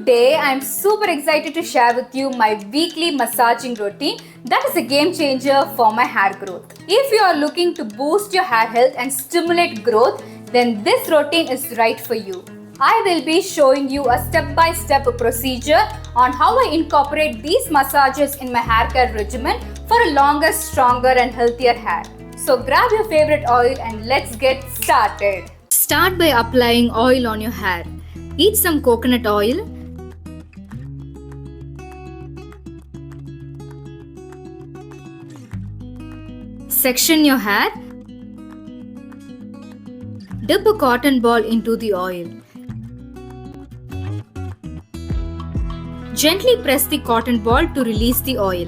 Today I'm super excited to share with you my weekly massaging routine that is a game changer for my hair growth. If you are looking to boost your hair health and stimulate growth, then this routine is right for you. I will be showing you a step-by-step procedure on how I incorporate these massages in my hair care regimen for a longer, stronger and healthier hair. So grab your favorite oil and let's get started. Start by applying oil on your hair. Heat some coconut oil. Section your hair. Dip a cotton ball into the oil. Gently press the cotton ball to release the oil.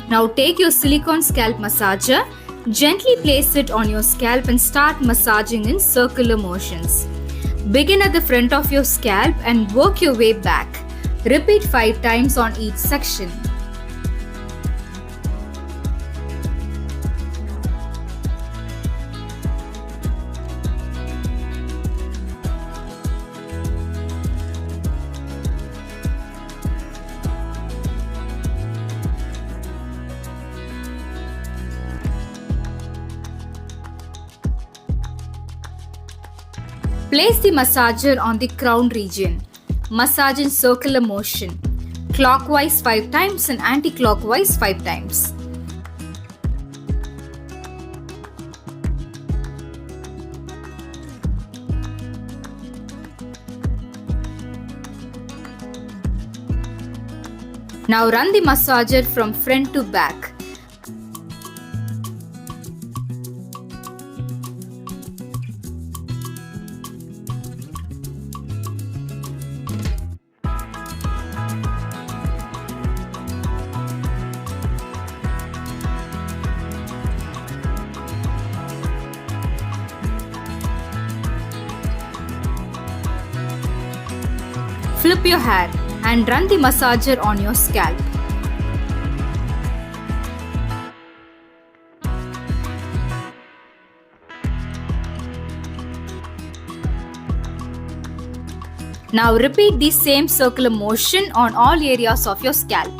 Now take your silicone scalp massager, gently place it on your scalp and start massaging in circular motions. Begin at the front of your scalp and work your way back. Repeat 5 times on each section. Place the massager on the crown region. Massage in circular motion. Clockwise 5 times and anti-clockwise 5 times. Now run the massager from front to back. Flip your hair and run the massager on your scalp. Now repeat the same circular motion on all areas of your scalp.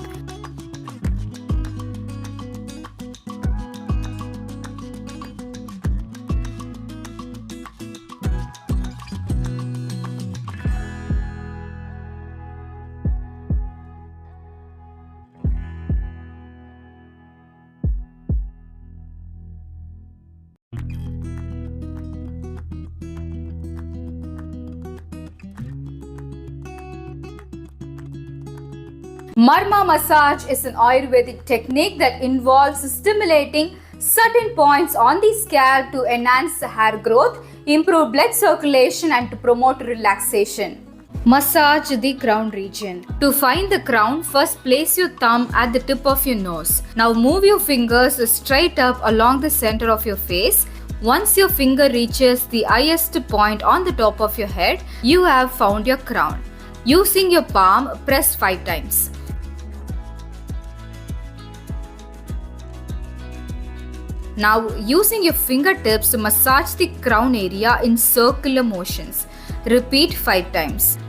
Marma massage is an Ayurvedic technique that involves stimulating certain points on the scalp to enhance hair growth, improve blood circulation and to promote relaxation. Massage the crown region. To find the crown, first place your thumb at the tip of your nose. Now move your fingers straight up along the center of your face. Once your finger reaches the highest point on the top of your head, you have found your crown. Using your palm, press 5 times. Now using your fingertips to massage the crown area in circular motions. Repeat 5 times.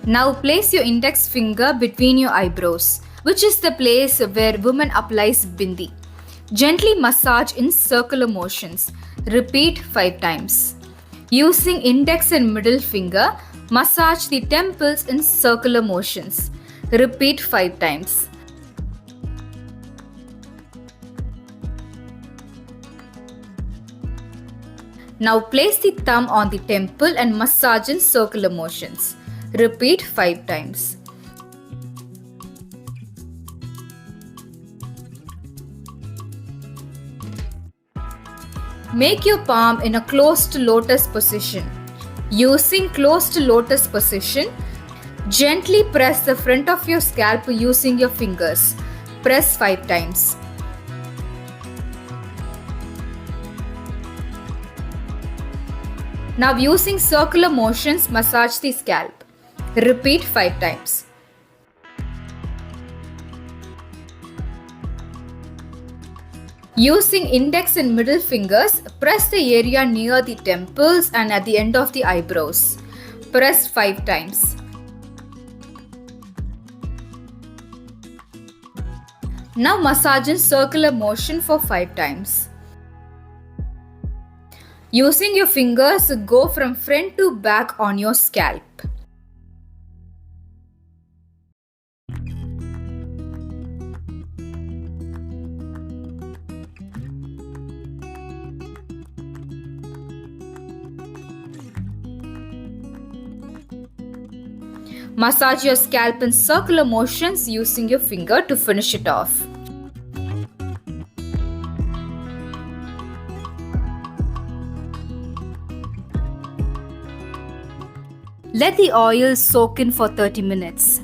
Now place your index finger between your eyebrows, which is the place where women applies bindi. Gently massage in circular motions. Repeat 5 times. Using index and middle finger, massage the temples in circular motions. Repeat 5 times. Now place the thumb on the temple and massage in circular motions. Repeat 5 times. Make your palm in a closed lotus position. Using closed lotus position, gently press the front of your scalp using your fingers. Press 5 times. Now using circular motions, massage the scalp. Repeat 5 times. Using index and middle fingers, press the area near the temples and at the end of the eyebrows. Press 5 times. Now massage in circular motion for 5 times. Using your fingers, go from front to back on your scalp. Massage your scalp in circular motions using your finger to finish it off. Let the oil soak in for 30 minutes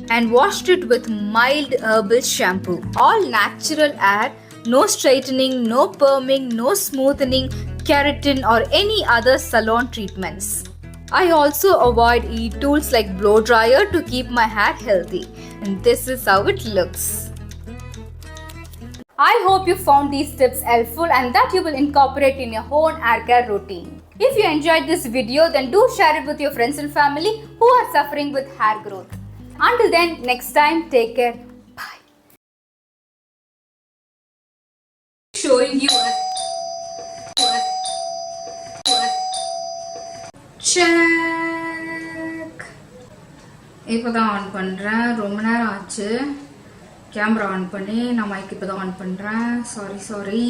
and wash it with mild herbal shampoo. All natural add, no straightening, no perming, no smoothening, keratin or any other salon treatments. I also avoid e-tools like blow dryer to keep my hair healthy, and this is how it looks. I hope you found these tips helpful and that you will incorporate in your own hair care routine. If you enjoyed this video, then do share it with your friends and family who are suffering with hair growth. Until then, next time, take care. Bye. Showing you check. இப்போதான் on பண்றேன். ரொம்ப நேரம் ஆச்சு camera on பண்ணி. நான் mic இப்போதான் on பண்றேன். Sorry